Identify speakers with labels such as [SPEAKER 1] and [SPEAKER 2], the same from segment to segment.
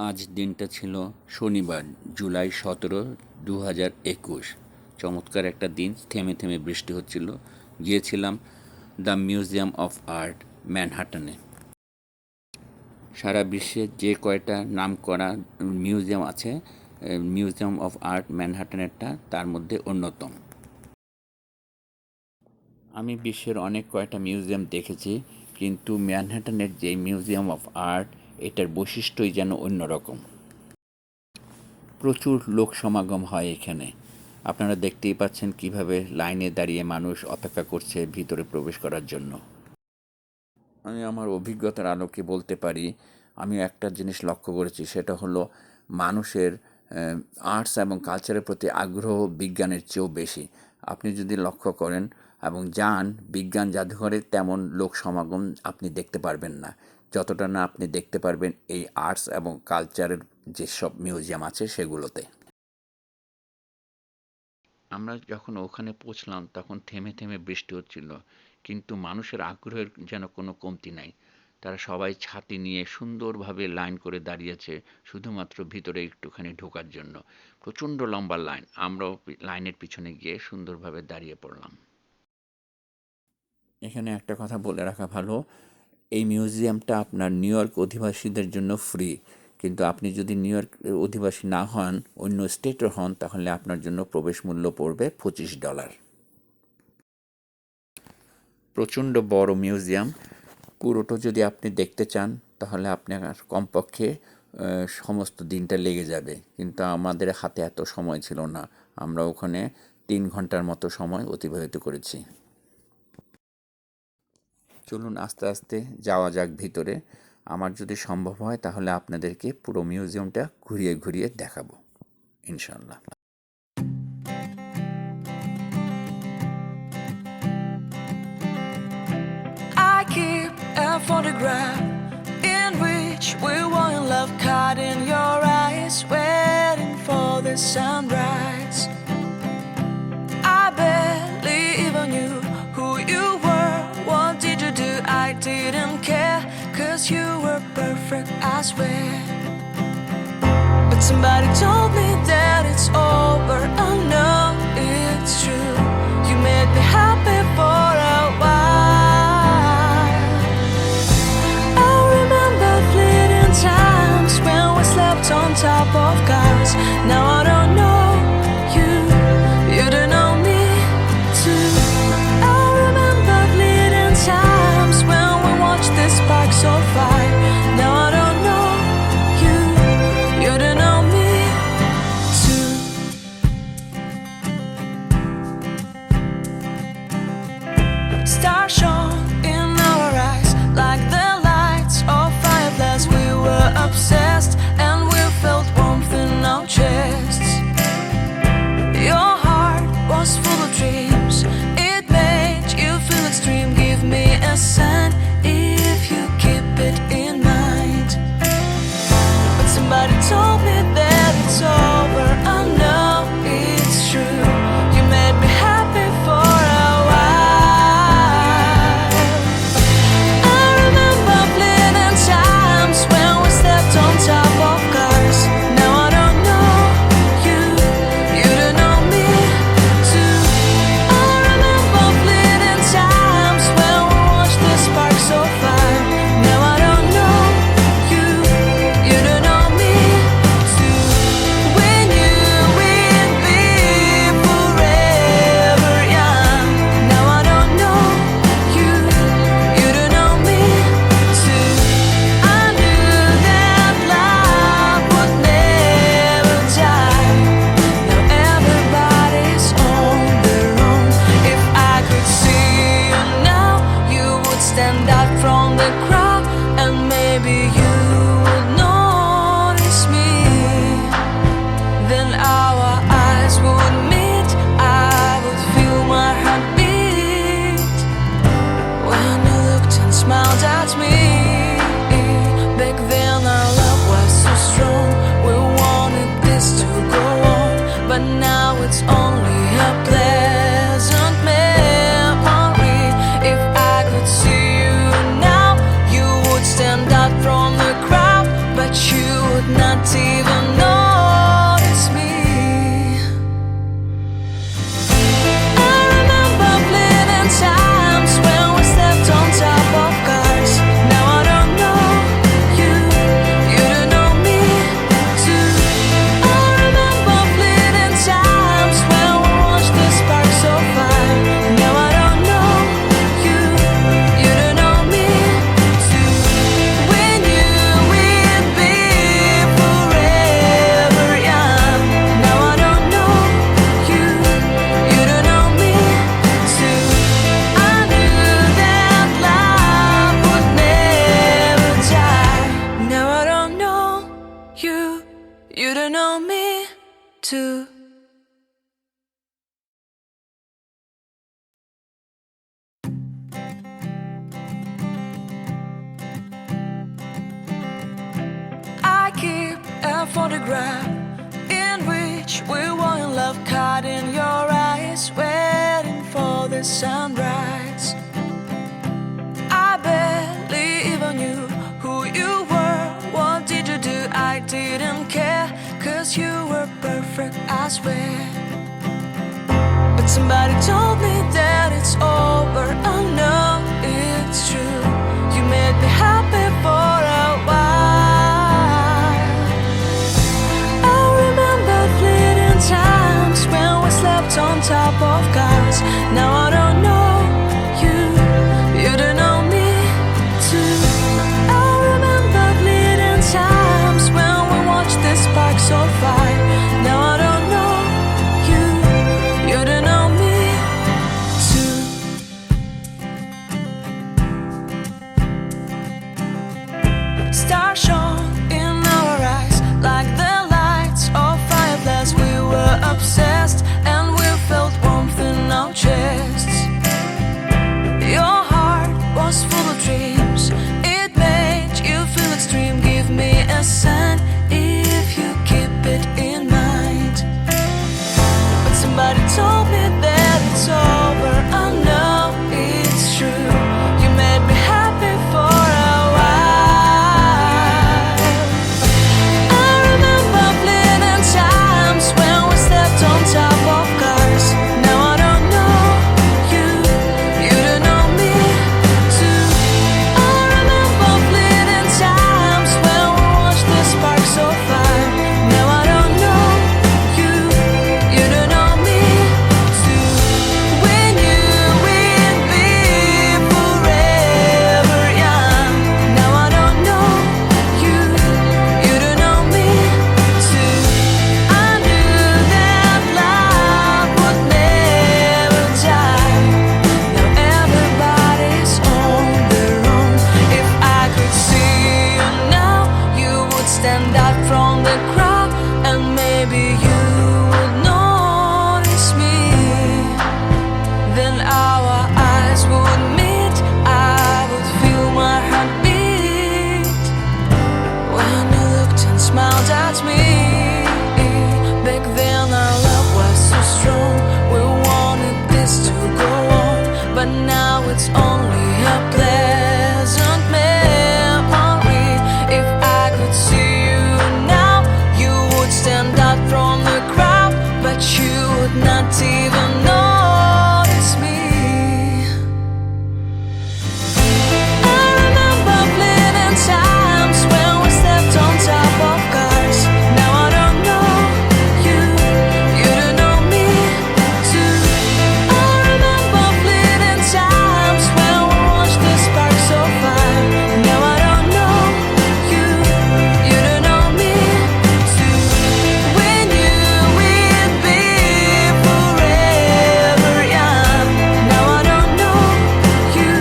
[SPEAKER 1] আজ দিনটা ছিল শনিবার, জুলাই 17, 2021। চমৎকার একটা দিন, থেমে থেমে বৃষ্টি হচ্ছিল। গিয়েছিলাম দ্য মিউজিয়াম অফ আর্ট, ম্যানহাটনে। সারা বিশ্বে যে কয়টা নামকরা মিউজিয়াম আছে, মিউজিয়াম অফ আর্ট ম্যানহাটনেরটা তার মধ্যে অন্যতম। আমি বিশ্বের অনেক কয়টা মিউজিয়াম দেখেছি, কিন্তু ম্যানহাটনের যে মিউজিয়াম অফ আর্ট, এটার বৈশিষ্ট্যই যেন অন্যরকম। প্রচুর লোক সমাগম হয় এখানে। আপনারা দেখতেই পাচ্ছেন কিভাবে লাইনে দাঁড়িয়ে মানুষ অপেক্ষা করছে ভিতরে প্রবেশ করার জন্য। আমি আমার অভিজ্ঞতার আলোকে বলতে পারি, আমি একটা জিনিস লক্ষ্য করেছি, সেটা হলো মানুষের আর্টস এবং কালচারের প্রতি আগ্রহ বিজ্ঞানের চেয়েও বেশি। আপনি যদি লক্ষ্য করেন এবং যান বিজ্ঞান জাদুঘরে, তেমন লোক সমাগম আপনি দেখতে পারবেন না, যতটা না আপনি দেখতে পারবেন এই আর্টস এবং কালচারের যেসব মিউজিয়াম আছে সেগুলোতে। আমরা যখন ওখানে পৌঁছলাম তখন থেমে থেমে বৃষ্টি হচ্ছিল, কিন্তু মানুষের আগ্রহের যেন কোনো কমতি নাই। তারা সবাই ছাতি নিয়ে সুন্দরভাবে লাইন করে দাঁড়িয়েছে শুধুমাত্র ভিতরে একটুখানি ঢোকার জন্য। প্রচণ্ড লম্বা লাইন, আমরাও লাইনের পিছনে গিয়ে সুন্দরভাবে দাঁড়িয়ে পড়লাম। এখানে একটা কথা বলে রাখা ভালো, এই মিউজিয়ামটা আপনার নিউ ইয়র্ক অধিবাসীদের জন্য ফ্রি, কিন্তু আপনি যদি নিউ ইয়র্ক অধিবাসী না হন, অন্য স্টেটের হন, তাহলে আপনার জন্য প্রবেশ মূল্য পড়বে $25। প্রচণ্ড বড় মিউজিয়াম, পুরোটা যদি আপনি দেখতে চান তাহলে আপনার কমপক্ষে সমস্ত দিনটা লেগে যাবে, কিন্তু আমাদের হাতে এত সময় ছিল না। আমরা ওখানে 3 ঘন্টার মতো সময় অতিবাহিত করেছি। চলুন আস্তে আস্তে যাওয়া যাক ভিতরে। আমার যদি সম্ভব হয় তাহলে আপনাদেরকে পুরো মিউজিয়ামটা ঘুরিয়ে ঘুরিয়ে দেখাবো ইনশাল্লাহ।
[SPEAKER 2] I keep a photograph in which we were in love, caught in your eyes, waiting for the sunrise. I barely even knew who you were. What did you do? I didn't care, 'cause you were perfect, I swear. But somebody told me that it's over. Oh no, it's true. You made me happy for a while. I remember fleeting times when we slept on top of cars. Now I don't know you, you don't know me too. I remember fleeting times when we watched the sparks of fire. Now I don't know you, you don't know me too. Stars shone in our eyes like the lights of fireflies. We were obsessed and we felt warm too. I keep a photograph in which we were in love, caught in your eyes, waiting for the sunrise. I barely even knew who you were. What did you do? I didn't care, 'cause you were perfect, I swear. But somebody told me that it's over. I know it's true. You made me happy for a while. I remember fleeting times when we slept on top of cars. Now I don't know you, you don't know me too. I remember fleeting times when we watched the sparks so fire. Now I don't know you, you don't know me too. Stars shone in our eyes like the lights of fireflies. We were obsessed and we felt warmth in our chests. Your heart was full of dreams. It made you feel extreme. Give me a sign if you keep it in mind. But somebody told me that it's over. I know it's true. You made me happy for a while. I remember fleeting times when we slept on top of cars. Now I don't know you, you don't know me too. I remember fleeting times when we watched the sparks so fire. Now I don't know you, you don't know me too. We knew we'd be forever young. Now I don't know you, you don't know me too. I knew that love would never die. Now everybody's on their own. If I could see you now, you would stand out from the crowd, and maybe you would notice me. Then our eyes would meet. I would feel my heart beat when you looked and smiled at me. Back then our love was so strong. We wanted this to go on, but now it's only a pleasant memory. If I could see you now, you would stand out from the crowd, but you would not even notice me. I remember fleeting times when we slept on top of cars. Now I don't know you, you don't know me too. I remember fleeting times when we watched the sparks so fire. Now I don't know you, you don't know me too. We knew we'd be forever young. Now I don't know you,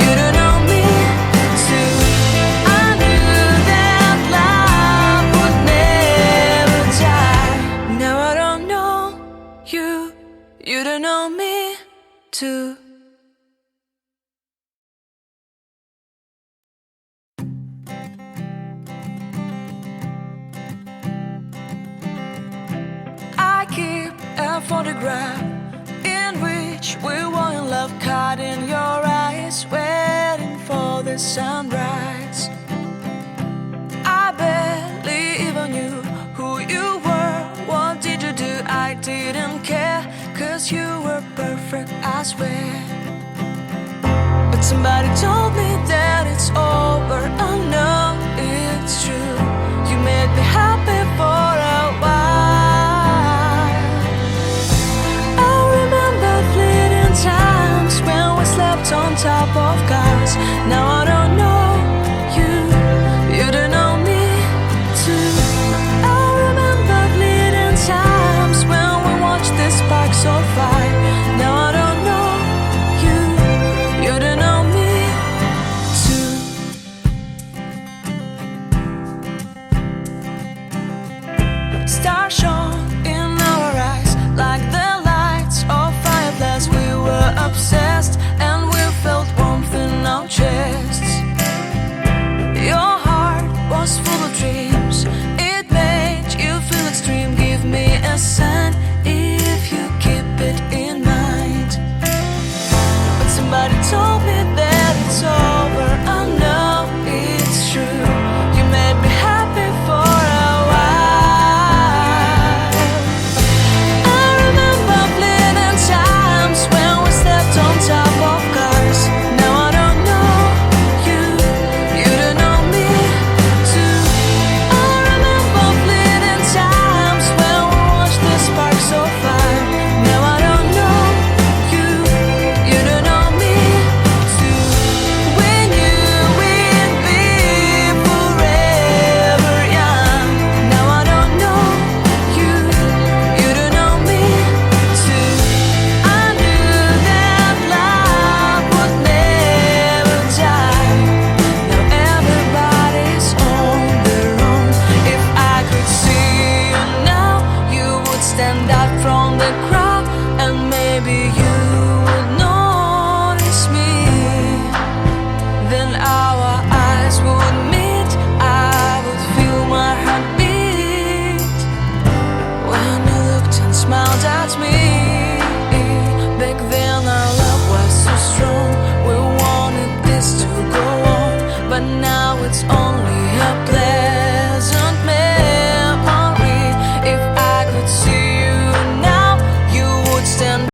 [SPEAKER 2] you don't know me too. I knew that love would never die. Now I don't know you, you don't know me too. I keep a photograph in which we were in love, caught in your eyes, waiting for the sunrise. I barely even knew who you were. What did you do? I didn't care, 'cause you were perfect, I swear. But somebody told me that